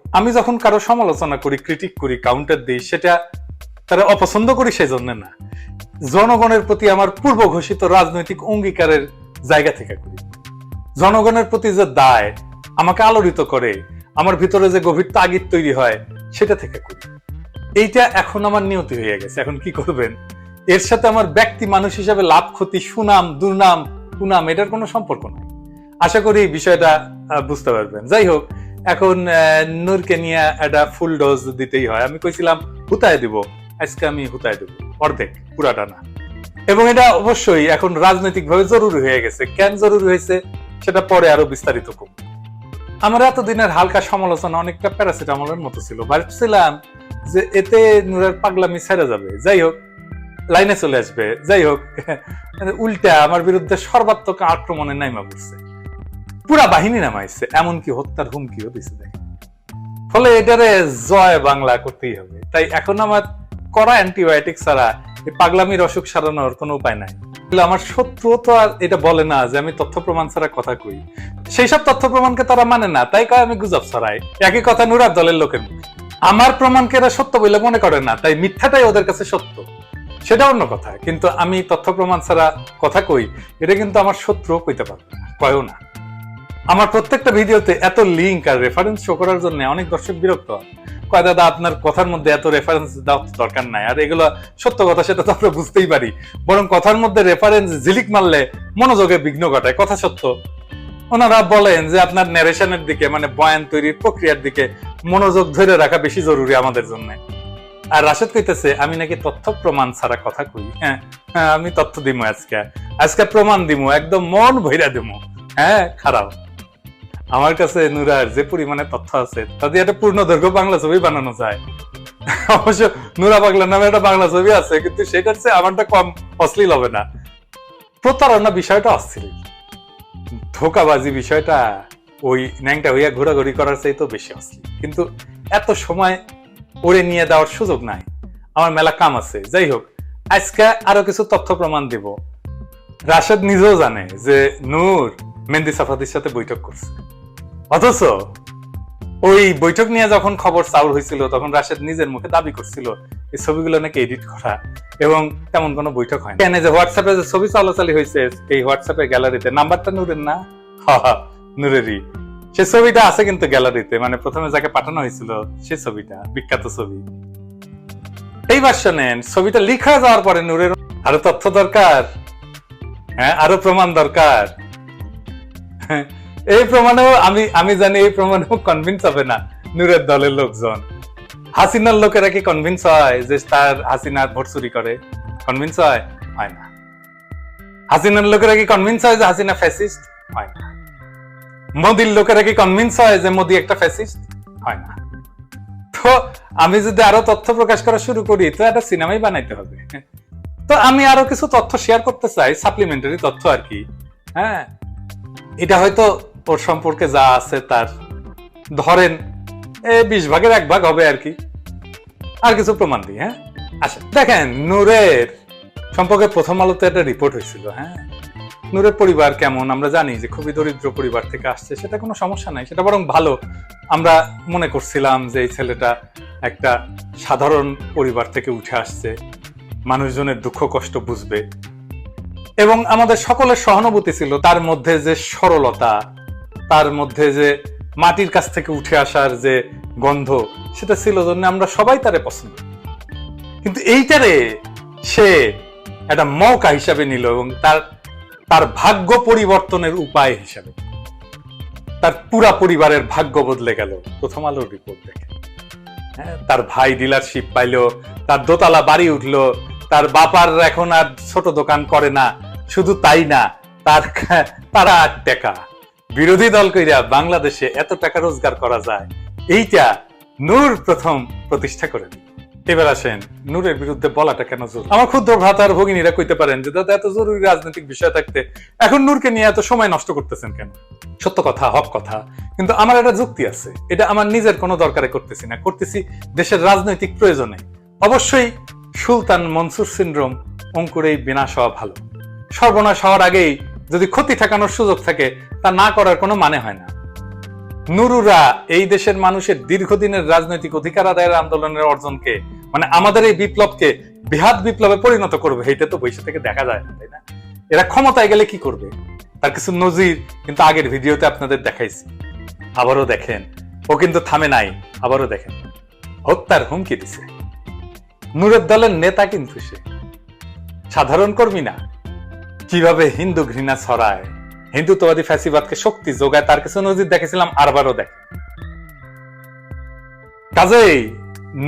আমি যখন কারো সমালোচনা করি, ক্রিটিক করি, কাউন্টার দিই, সেটা তারা অপছন্দ করি সেজন্য না, জনগণের প্রতি আমার পূর্ব ঘোষিত রাজনৈতিক অঙ্গীকারের জায়গা থেকে করি। জনগণের প্রতি যে দায় আমাকে আলোড়িত করে, আমার ভিতরে যে গভীর তাগিদ তৈরি হয়, সেটা থেকে করি। এইটা এখন আমার নিয়তি হয়ে গেছে। এখন কি করবেন? এর সাথে আমার ব্যক্তি মানুষ হিসেবে লাভ ক্ষতি, সুনাম দুর্নাম কুনাম এটার কোনো সম্পর্ক নাই। আশা করি বিষয়টা বুঝতে পারবেন। যাই হোক, এখন নূরকে নিয়ে একটা ফুল ডোজ দিতেই হয়। আমি কইছিলাম হুতায় দিব, আজকে আমি হুতায় দেব, অর্ধেক, পুরাটা না। এবং এটা অবশ্যই এখন রাজনৈতিক ভাবে জরুরি হয়ে গেছে। কেন জরুরি হয়েছে সেটা পরে আরো বিস্তারিত করব। আমার এতদিনের হালকা সমালোচনা অনেকটা প্যারাসিটামলের মতো ছিল। ভাবছিলাম যে এতে নূরের পাগলামি ছেড়ে যাবে, যাই হোক লাইনে চলে আসবে, যাই হোক উল্টা আমার বিরুদ্ধে সর্বাত্মক আক্রমণে নাইমা পড়ছে, পুরা বাহিনী নামাইছে, এমনকি হত্যার হুমকিও দিছে। ফলে এটারে জয় বাংলা করতেই হবে। তাই এখন আমার কড়া অ্যান্টিবায়োটিক ছাড়া এই পাগলামির অসুখ সারানোর কোনো উপায় নাই। আমার শত্রু তো আর এটা বলে না যে আমি তথ্য প্রমাণ ছাড়া কথা কই, সেই সব তথ্য প্রমাণকে তারা মানে না, তাই কয় আমি গুজব ছড়াই। একই কথা নুরার দলের লোকের মুখে। আমার প্রমাণকে এরা সত্য বলে মনে করে না, তাই মিথ্যাটাই ওদের কাছে সত্য, সেটা অন্য কথা। কিন্তু আমি তথ্য প্রমাণ ছাড়া কথা কই, এটা কিন্তু আমার শত্রু কইতে পারবে না, কয়ও না। আমার প্রত্যেকটা ভিডিওতে এত লিঙ্ক আর রেফারেন্স শো করার জন্য অনেক দর্শক বিরক্ত হয়, কয় দাদা আপনার কথার মধ্যে এত রেফারেন্স দেওয়ার দরকার নাই, আর এগুলো সত্য কথা সেটা তো আমরা বুঝতেই পারি, বরং কথার মধ্যে রেফারেন্স ঝিলিক মারলে মনোযোগে বিঘ্ন ঘটায়। কথা সত্য। ওনারা বলেন যে আপনার ন্যারেশনের দিকে, মানে বয়ান তৈরির প্রক্রিয়ার দিকে মনোযোগ ধরে রাখা বেশি জরুরি আমাদের জন্য। আর রাশেদ কইতেছে আমি নাকি তথ্য প্রমাণ ছাড়া কথা কই। হ্যাঁ, আমি তথ্য দিমু, আজকে প্রমাণ দিমু, একদম মন ভইরা দিমু। হ্যাঁ, খারাপ। আমার কাছে নুরার যে পরিমাণে তথ্য আছে তাতে একটা পূর্ণদৈর্ঘ্য বাংলা ছবি বানানো যায়। অবশ্য নুরা পাগলা নামে একটা বাংলা ছবি আছে, কিন্তু সেটার চেয়ে আমারটা কম অশ্লীল হবে না। প্রতারণা বিষয়টা অশ্লীল, ধোকাবাজি বিষয়টা ওই ন্যাংটা হইয়া ঘোরাঘুরি করার চাই তো বেশি অশ্লীল। কিন্তু এত সময় ওরে নিয়ে দেওয়ার সুযোগ নাই, আমার মেলা কাম আছে। যাই হোক, আজকে আরো কিছু তথ্য প্রমাণ দিব। রাশেদ নিজেও জানে যে নূর মেহেদী সাফাদির সাথে বৈঠক করছে, অথচ ওই বৈঠক নিয়ে যখন খবর চাউর হয়েছিল তখন রাশেদ নিজের মুখে দাবি করছিল এই ছবিগুলো নাকি এডিট করা, এবং তেমন কোনো বৈঠক হয় না। কেন যে হোয়াটসঅ্যাপে যে ছবি চালাচালি হয়েছে, এই হোয়াটসঅ্যাপের গ্যালারিতে নাম্বারটা নূরের না, নূরেরই, সে ছবিটা আছে কিন্তু গ্যালারিতে, মানে প্রথমে যাকে পাঠানো হয়েছিল সে ছবিটা, বিখ্যাত ছবি। এইবার শোনেন, ছবিটা লিখা যাওয়ার পরে নূরের আরো তথ্য দরকার, হ্যাঁ আরো প্রমাণ দরকার। এই প্রমাণেও আমি জানি এই প্রমাণেও কনভিন্স হবে না নূরের দলের লোকজন। হাসিনার লোকেরা কি কনভিন্স হয় যে তার হাসিনা ভোট চুরি করে? কনভিন্স হয়? হয় না। হাসিনার লোকেরা কি কনভিন্স হয় যে হাসিনা ফ্যাসিস্ট? হয় না। মোদির লোকেরা কি কনভিন্স হয় যে মোদি একটা ফ্যাসিস্ট? হয় না। তো আমি যদি আরো তথ্য প্রকাশ করা শুরু করি তো একটা সিনেমাই বানাইতে হবে। তো আমি আরো কিছু তথ্য শেয়ার করতে চাই, সাপ্লিমেন্টারি তথ্য আর কি। হ্যাঁ, এটা হয়তো ওর সম্পর্কে যা আছে তার ধরেন 20 ভাগের 1 ভাগ হবে আর কি। আর কিছু প্রমাণ দিই। হ্যাঁ, আচ্ছা দেখেন, নূরের সম্পর্কে প্রথম আলোতে একটা রিপোর্ট হয়েছিল। হ্যাঁ, নূরের পরিবার কেমন আমরা জানি, যে খুবই দরিদ্র পরিবার থেকে আসছে, সেটা কোনো সমস্যা নাই, সেটা বরং ভালো। আমরা মনে করছিলাম যে এই ছেলেটা একটা সাধারণ পরিবার থেকে উঠে আসছে, মানুষজনের দুঃখ কষ্ট বুঝবে, এবং আমাদের সকলের সহানুভূতি ছিল তার মধ্যে যে সরলতা, তার মধ্যে যে মাটির কাছ থেকে উঠে আসার যে গন্ধ, সেটা ছিল জন্য আমরা সবাই তারে পছন্দ। কিন্তু এইটারে সে একটা মৌকা হিসাবে নিল, এবং তার ভাগ্য পরিবর্তনের উপায় হিসাবে তার পুরা পরিবারের ভাগ্য বদলে গেল প্রথম আলোর রিপোর্ট দেখে। হ্যাঁ, তার ভাই ডিলারশিপ পাইলো, তার দোতলা বাড়ি উঠলো, তার বাবার এখন আর ছোট দোকান করে না, শুধু তাই না, তারা 8 টাকা বিরোধী দল কইরা বাংলাদেশে এত টাকা রোজগার করা যায়, এইটা নূর প্রথম প্রতিষ্ঠা করে দিল। এবার আসেন, নূরের বিরুদ্ধে বলাটা কেন জরুরি? আমার ক্ষুদ্র ভ্রাতার ভগিনীরা কইতে পারেন যে দাদা এত জরুরি রাজনৈতিক বিষয় থাকতে এখন নূরকে নিয়ে এত সময় নষ্ট করতেছেন কেন? সত্য কথা, হক কথা, কিন্তু আমার একটা যুক্তি আছে। এটা আমার নিজের কোনো দরকারে করতেছি না, করতেছি দেশের রাজনৈতিক প্রয়োজনে। অবশ্যই সুলতান মনসুর সিনড্রোম অঙ্কুরেই বিনাশ হওয়া ভালো। সর্বনাশ হওয়ার আগেই যদি ক্ষতি ঠেকানোর সুযোগ থাকে তা না করার কোনো মানে হয় না। নুরুরা এই দেশের মানুষের দীর্ঘদিনের রাজনৈতিক অধিকার আদায়ের আন্দোলনের অর্জনকে, মানে আমাদের এই বিপ্লবকে বৃহৎ বিপ্লবে পরিণত করবে, এটা তো বৈশা থেকে দেখা যায় না, তাই না? এরা ক্ষমতায় গেলে কি করবে তার কিছু নজির কিন্তু আগের ভিডিওতে আপনাদের দেখাইছি। আবারও দেখেন, ও কিন্তু থামে নাই, আবারও দেখেন হত্যার হুমকি দিছে। নূরের দলের নেতা কিন্তু সে সাধারণ কর্মী না। কিভাবে হিন্দু ঘৃণা ছড়ায়, হিন্দুত্ববাদী ফ্যাসিবাদকে শক্তি যোগায় তার কিছু নজির দেখেছিলাম, আরবারও দেখেন। কাজেই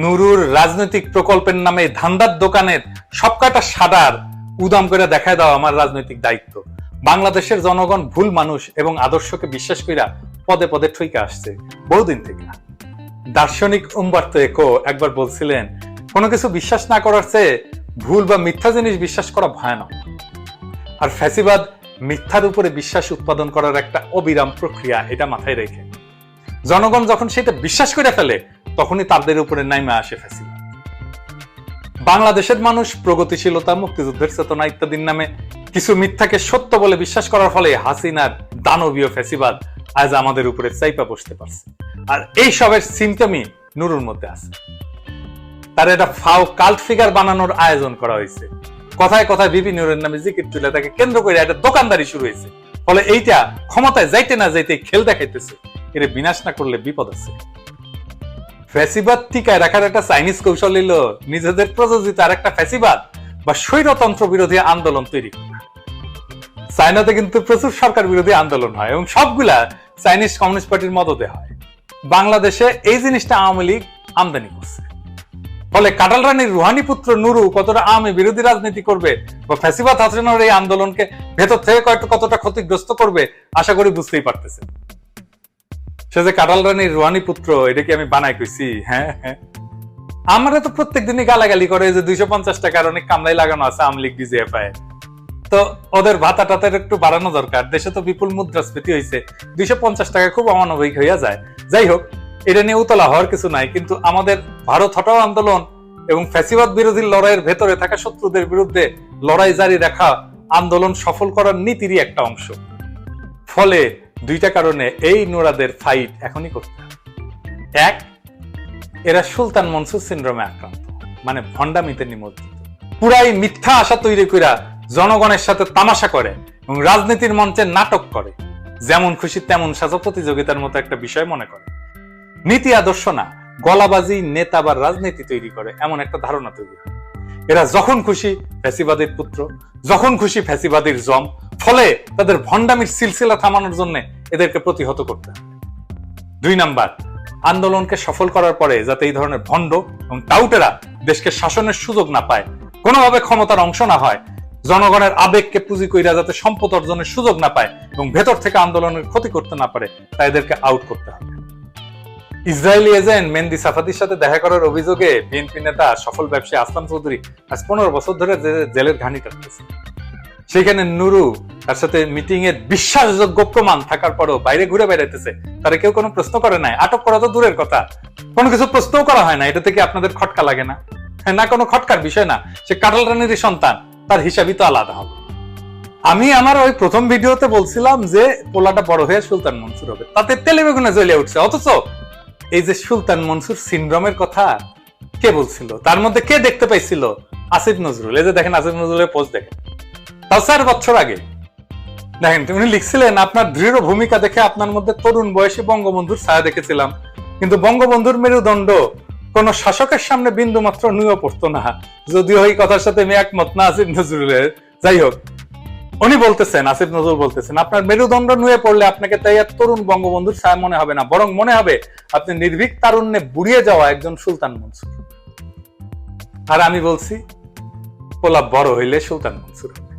নুরুর রাজনৈতিক প্রকল্পের নামে ধান্দার দোকানের সবকটা সাদার উদাম করে দেখায় দেওয়া আমার রাজনৈতিক দায়িত্ব। বাংলাদেশের জনগণ ভুল মানুষ এবং আদর্শকে বিশ্বাস কইরা পদে পদে ঠইকে আসছে বহুদিন থেকে। দার্শনিক উম্বার্তো একো একবার বলছিলেন, কোনো কিছু বিশ্বাস না করার চেয়ে ভুল বা মিথ্যা জিনিস বিশ্বাস করা ভয়ানক। আর ফ্যাসিবাদ মিথ্যার উপরে বিশ্বাস উৎপাদন করার একটা অবিরাম প্রক্রিয়া, এটা মাথায় রেখে জনগণ যখন সেটা বিশ্বাস করে ফেলে তখনই তাদের উপরে নাইমা আসে ফ্যাসিবাদ। বাংলাদেশের মানুষ প্রগতিশীলতা, মুক্তিযুদ্ধের চেতনা ইত্যাদির নামে কিছু মিথ্যাকে সত্য বলে বিশ্বাস করার ফলে হাসিনার দানবীয় ফ্যাসিবাদ আজ আমাদের উপরে চাইপা বসতে পারছে। আর এই সবের সিমটমই নুরুর মধ্যে আছে। তার এটা ফাও কাল্ট ফিগার বানানোর আয়োজন করা হয়েছে। কথায় কথায় বিবি নুরের নামে জিকির তুলে তাকে কেন্দ্র করে একটা দোকানদারি শুরু হয়েছে। ফলে এইটা ক্ষমতায় যাইতে না যাইতে খেল দেখাইতেছে, এর বিনাশ না করলে বিপদ আছে। ফ্যাসিবাদ টিকায় রাখার একটা চাইনিজ কৌশল হলো নিজেদের প্রযোজিত আর একটা ফ্যাসিবাদ বা স্বৈরতন্ত্র বিরোধী আন্দোলন তৈরি করা। চায়নাতে কিন্তু প্রচুর সরকার বিরোধী আন্দোলন হয় এবং সবগুলা চাইনিজ কমিউনিস্ট পার্টির মদতে হয়। বাংলাদেশে এই জিনিসটা আওয়ামী লীগ আমদানি করছে। ফলে কাটাল রানীর রুহানি পুত্র নুরু কতটা আওয়ামী বিরোধী রাজনীতি করবে বা ফ্যাসিবাদ হাসিনার এই আন্দোলনকে ভেতর থেকে কতটা ক্ষতিগ্রস্ত করবে আশা করি বুঝতেই পারতেছেন। সে যে কাটাল রানীর রুহানি পুত্র, এটা কি আমি বানাই কইছি? হ্যাঁ হ্যাঁ, আমরা তো প্রত্যেক দিনই গালাগালি করে যে 250 টাকার অনেক কামলাই লাগানো আছে আওয়ামী লীগ বিজেএফআই, তো ওদের ভাতা টাতার একটু বাড়ানো দরকার। দেশে তো বিপুল মুদ্রাস্ফীতি হয়েছে, 250 টাকা খুব অমানবিক হইয়া যায়। যাই হোক, এটা নিয়ে উতলা হওয়ার কিছু নাই। কিন্তু আমাদের ভারত হটাও আন্দোলন এবং ফ্যাসিবাদ বিরোধী লড়াইয়ের ভেতরে থাকা শত্রুদের বিরুদ্ধে লড়াই জারি রাখা আন্দোলন সফল করার নীতিরই একটা অংশ। ফলে দুইটা কারণে এই নুরাদের ফাইট এখনই করতে হবে। এক, এরা সুলতান মনসুর সিনড্রোমে আক্রান্ত, মানে ভণ্ডামিতে নিমজ্জিত। পুরাই মিথ্যা আশা তৈরি কইরা জনগণের সাথে তামাশা করে এবং রাজনীতির মঞ্চে নাটক করে, যেমন খুশি তেমন সাজা প্রতিযোগিতার মতো একটা বিষয় মনে করে। নীতি আদর্শ না, গলাবাজি, নেতা বা রাজনীতি তৈরি করে এমন একটা ধারণা তৈরি হয়। এরা যখন খুশি ফ্যাসিবাদের পুত্র, যখন খুশি ফ্যাসিবাদের জম। ফলে তাদের ভণ্ডামির সিলসিলা থামানোর জন্য এদেরকে প্রতিহত করতে হবে। 2 নাম্বার, আন্দোলনকে সফল করার পরে যাতে এই ধরনের ভণ্ড এবং টাউটেরা দেশকে শাসনের সুযোগ না পায়, কোনোভাবে ক্ষমতার অংশ না হয়, জনগণের আবেগকে পুঁজি কইরা যাতে সম্পদ অর্জনের সুযোগ না পায় এবং ভেতর থেকে আন্দোলনের ক্ষতি করতে না পারে, তা এদেরকে আউট করতে হবে। ইসরায়েলি এজেন্ট মেহেদী সাফাদির সাথে দেখা করার অভিযোগে বিএনপি নেতা সফল ব্যবসায়ী আসলাম চৌধুরী আজ 15 বছর ধরে জেলের ঘানি টানতেছে। সেখানে নুরু তার সাথে মিটিং এর বিশ্বাসযোগ্য প্রমাণ থাকার পরও বাইরে ঘুরে বেড়াইতেছে, তারা কেউ কোনো প্রশ্ন করে নাই। আটক করা তো দূরের কথা, কোনো কিছু প্রশ্নও করা হয় না। এটা থেকে আপনাদের খটকা লাগে না? না, কোনো খটকার বিষয় না। সে কাটাল রানীর সন্তান, তার হিসাবই তো আলাদা হবে। আমি আমার ওই প্রথম ভিডিওতে বলছিলাম যে পোলাটা বড় হয়ে সুলতান মনসুর হবে, তাতে তেলে বেগুনে জ্বলে উঠছে। অথচ এই যে সুলতান মনসুর সিনড্রোমের কথা কে বলছিল, তার মধ্যে কে দেখতে পাইছিল? আসিফ নজরুল। এই যে দেখেন আসিফ নজরুলের পোস্ট দেখেন, তাও 4 বছর আগে। দেখেন উনি লিখছিলেন, আপনার দৃঢ় ভূমিকা দেখে আপনার মধ্যে তরুণ বয়সী বঙ্গবন্ধুর ছায়া দেখেছিলাম, কিন্তু বঙ্গবন্ধুর মেরুদণ্ড কোন শাসকের সামনে বিন্দু মাত্র নুয়ে পড়তো না। যদিও এই কথার সাথে আমি একমত না আসিফ নজরুলের। যাই হোক, উনি বলতেছেন, আসিফ নজরুল বলতেছেন, আপনার মেরুদণ্ড নুয়ে পড়লে আপনাকে তাই আর তরুণ বঙ্গবন্ধুর ছায়া মনে হবে না, বরং মনে হবে আপনি নির্ভীক তারুণ্যে বুড়িয়ে যাওয়া একজন সুলতান মনসুর। আর আমি বলছি পোলা বড় হইলে সুলতান মনসুর হবে।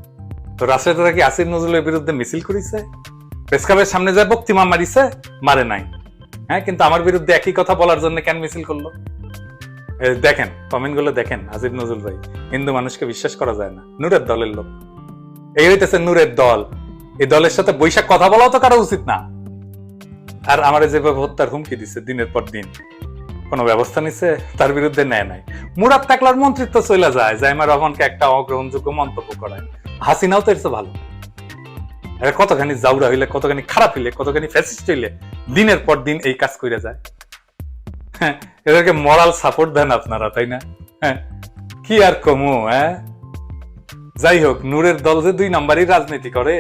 তো রাষ্ট্রটা কি আসিফ নজরুলের বিরুদ্ধে মিছিল করেছে, প্রেসক্লাবের সামনে যায় বক্তিমা মারিছে? মারে নাই। হ্যাঁ, কিন্তু আমার বিরুদ্ধে একই কথা বলার জন্য কেন মিছিল করলো? দেখেন কমেন্ট গুলো দেখেন। আসিফ নজরুল ভাই, হিন্দু মানুষকে বিশ্বাস করা যায় না, নুরের দলের লোক। এই হইতেছে নুরের দল। এই দলের সাথে বৈশাখ কথা বলাও তো কারো উচিত না। আর আমার যেভাবে হত্যার হুমকি দিচ্ছে দিনের পর দিন, কোন ব্যবস্থা নিচ্ছে? তার বিরুদ্ধে নেয় নাই। মুরাদ টাকলার মন্ত্রিত্ব চলে যায়, জাইমা রহমানকে একটা অগ্রহণযোগ্য মন্তব্য করায়। হাসিনাও তো এর ভালো। কতখানি জাউরা হইলে, কতখানি খারাপ হইলে, কতখানি ফ্যাসিস্ট হইলে দিনের পর দিন এই কাজ করে যায়। হ্যাঁ, এদেরকে মরাল সাপোর্ট দেন আপনারা, তাই না? হ্যাঁ, কি আর কমু। যাই হোক, নূরের দল যে 2 নাম্বারই রাজনীতি করে,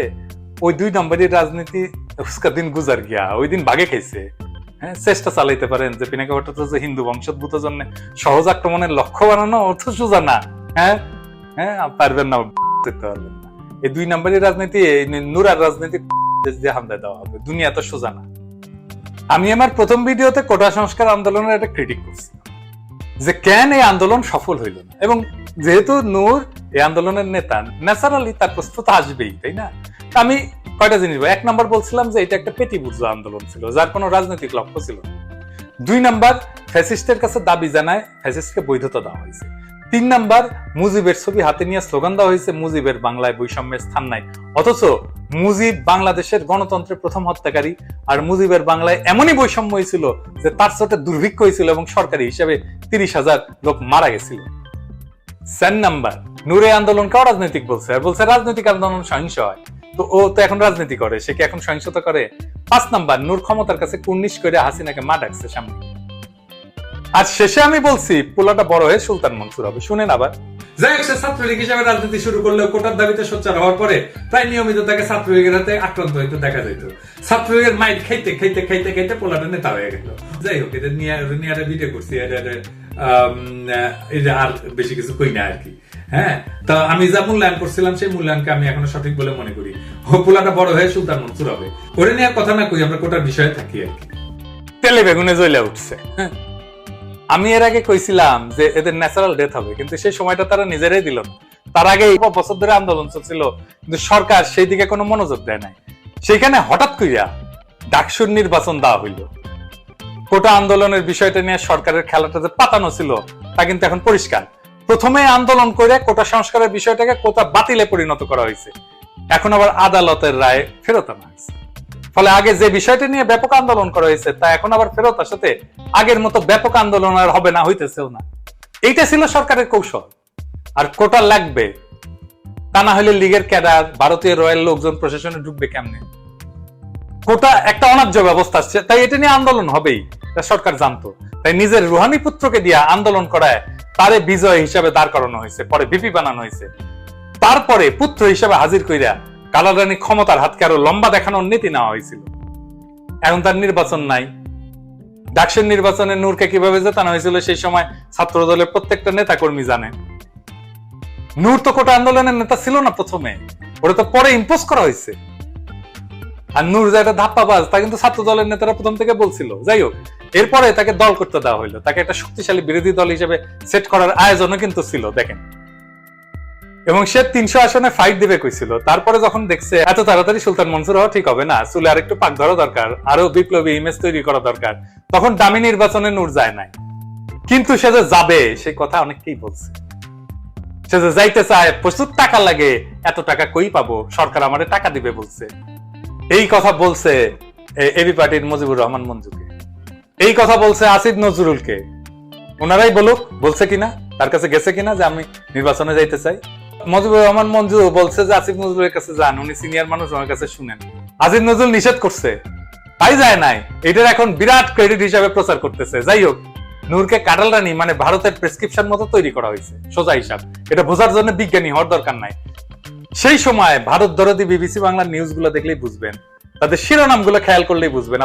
ওই 2 নাম্বারই রাজনীতি উসকা দিন গুজার গিয়া, ওই দিন বাগে খাইছে। হ্যাঁ, চেষ্টা চালাইতে পারেন যে পিনাকি ভট্টাচার্য হিন্দু বংশোদ্ভূত জন্য সহজ আক্রমণের লক্ষ্য বানানো অর্থ সোজা না। হ্যাঁ হ্যাঁ, পারবেন না, পারবেন না। এই 2 নাম্বারই রাজনীতি, নূরার রাজনীতি হামলা দেওয়া হবে, দুনিয়া তো সোজা না। আমি আমার প্রথম ভিডিওতে কোটা সংস্কার আন্দোলনের একটা ক্রিটিক করছি যে কেন এই আন্দোলন সফল হইল না, এবং যেহেতু নূর এই আন্দোলনের নেতা, ন্যাচারালি তার প্রশ্ন আসবেই, তাই না? আমি কয়টা জিনিস, 1 নাম্বার বলছিলাম যে এটা একটা পেটি বুর্জোয়া আন্দোলন ছিল, যার কোনো রাজনৈতিক লক্ষ্য ছিল না। 2 নাম্বার, ফ্যাসিস্টের কাছে দাবি জানায় ফ্যাসিস্টকে বৈধতা দেওয়া হয়েছে। 3 নাম্বার, মুজিবের ছবি হাতে নিয়ে স্লোগান দেওয়া হয়েছে মুজিবের বাংলায় বৈষম্যের স্থান নাই, অথচ মুজিব বাংলাদেশের গণতন্ত্রের প্রথম হত্যাকারী, আর মুজিবের বাংলায় এমনই বৈষম্য হয়েছিল যে তার চোটে দুর্ভিক্ষ হয়েছিল এবং সরকারি হিসেবে 30,000 লোক মারা গেছিল। 4 নাম্বার, নূরে আন্দোলনকে রাজনৈতিক বলছে, আর বলছে রাজনৈতিক আন্দোলন সহিংস হয়। তো ও তো এখন রাজনীতি করে, সে কি এখন সহিংসতা করে? 5 নাম্বার, নূর ক্ষমতার কাছে কুর্নিশ করে হাসিনাকে মা ডাকছে সামনে। আর শেষে আমি বলছি পোলাটা বড় হয়ে সুলতান মনসুর হবে। শুনেন আবার, যাই হোক, সে ছাত্রলীগ হিসেবে রাজনীতি শুরু করলেও কোটার দাবিতে সোচ্চার হওয়ার পরে প্রায় নিয়মিত তাকে ছাত্রলীগের হাতে আক্রান্ত হইতে দেখা যেত। ছাত্রলীগের মাইট খাইতে খাইতে খাইতে খাইতে পোলাটা নেতা হয়ে গেল। যাই হোক, এটা নিয়ে ভিডিও করছি, আর বেশি কিছু কই না আর কি। হ্যাঁ, তা আমি যা মূল্যায়ন করছিলাম সেই মূল্যায়নকে আমি এখনো সঠিক বলে মনে করি। পোলাটা বড় হয়ে সুলতান মনসুর হবে। করে নিয়ে কথা না কই, আমরা কোটার বিষয়ে থাকি আর কি। তেলে বেগুনে জ্বলে উঠছে। আমি এর আগে কইছিলাম যে এদের ন্যাচারাল ডেথ হবে, কিন্তু সেই সময়টা তারা নিজেরাই দিল না। তার আগে বছর ধরে আন্দোলন চলছিল, কিন্তু সরকার সেই দিকে কোনো মনোযোগ দেয় নাই। সেখানে হঠাৎ কইরা ডাকসুর নির্বাচন দেওয়া হইল। কোটা আন্দোলনের বিষয়টা নিয়ে সরকারের খেলাটা যে পাতানো ছিল তা কিন্তু এখন পরিষ্কার। প্রথমে আন্দোলন করে কোটা সংস্কারের বিষয়টাকে কোটা বাতিলে পরিণত করা হয়েছে, এখন আবার আদালতের রায় ফেরত আনা হয়েছে। ফলে আগে যে বিষয়টা নিয়ে ব্যাপক আন্দোলন করা হয়েছে তা এখন আবার ফেরত আসাতে আগের মতো ব্যাপক আন্দোলন আর হবে না, হইতেছেও না। এইটা ছিল সরকারের কৌশল। আর কোটা লাগবে, তা না হলে লীগের ক্যাডার, ভারতীয় রয়্যাল লোকজন প্রশাসনে ঢুকবে কেমনে? কোটা একটা অন্যায্য ব্যবস্থা আসছে, তাই এটা নিয়ে আন্দোলন হবেই, সরকার জানতো। তাই নিজের রুহানি পুত্রকে দিয়ে আন্দোলন করায় তারে বিজয় হিসাবে দাঁড় করানো হয়েছে, পরে ভিপি বানানো হয়েছে। তারপরে পুত্র হিসাবে হাজির কইরা কালারানি ক্ষমতার হাতকে আরো লম্বা দেখানোর নীতি নেওয়া হয়েছিল। এখন তার নির্বাচন নাই। ডাকসুর নির্বাচনে নূরকে কিভাবে জেতানো হয়েছিল সেই সময় ছাত্র দলের প্রত্যেকটা নেতা কর্মী জানে। নূর তো কোটা আন্দোলনের নেতা ছিল না প্রথমে, ওটা তো পরে ইম্পোজ করা হয়েছে। আর নূর যে একটা ধাপ্পাবাজ তা কিন্তু ছাত্র দলের নেতারা প্রথম থেকে বলছিল। যাই হোক, এরপরে তাকে দল করতে দেওয়া হইলো, তাকে একটা শক্তিশালী বিরোধী দল হিসেবে সেট করার আয়োজনও কিন্তু ছিল, দেখেন। এবং সে 300 আসনে ফাইট দিবে কইছিল। তারপরে যখন দেখছে এত তাড়াতাড়ি সুলতান মনসুর হওয়া ঠিক হবে না, চুলে আর একটু পাক ধরা দরকার, আরো বিপ্লবী ইমেজ তৈরি করা দরকার, তখন দামি নির্বাচনে নূর যায় নাই। কিন্তু সে যে যাবে সেই কথা অনেককেই বলছে। সে যে যাইতে চায়, প্রচুর টাকা লাগে, এত টাকা কই পাবো, সরকার আমারে টাকা দিবে বলছে। এই কথা বলছে এবি পার্টির মুজিবুর রহমান মঞ্জুকে, এই কথা বলছে আসিফ নজরুলকে। ওনারাই বলুক বলছে কিনা, তার কাছে গেছে কিনা যে আমি নির্বাচনে যাইতে চাই। মুজিবুর রহমান মঞ্জু বলছে যে আসিফ নজরুলের কাছে যান, উনি সিনিয়র মানুষ, ওনার কাছে শুনেন। আসিফ নজরুল নিষেধ করছে, তাই যায় নাই। এটার এখন বিরাট ক্রেডিট হিসাবে প্রচার করতেছে। যাই হোক, নূরকে কাটাল রানী মানে ভারতের প্রেসক্রিপশন মতো তৈরি করা হয়েছে, সোজা হিসাব। এটা বোঝার জন্য বিজ্ঞানী হওয়ার দরকার নাই। সেই সময় ভারত দরদি বিবিসি বাংলার নিউজ গুলো দেখলেই বুঝবেন, তাদের শিরোনাম গুলো খেয়াল করলেই বুঝবেন।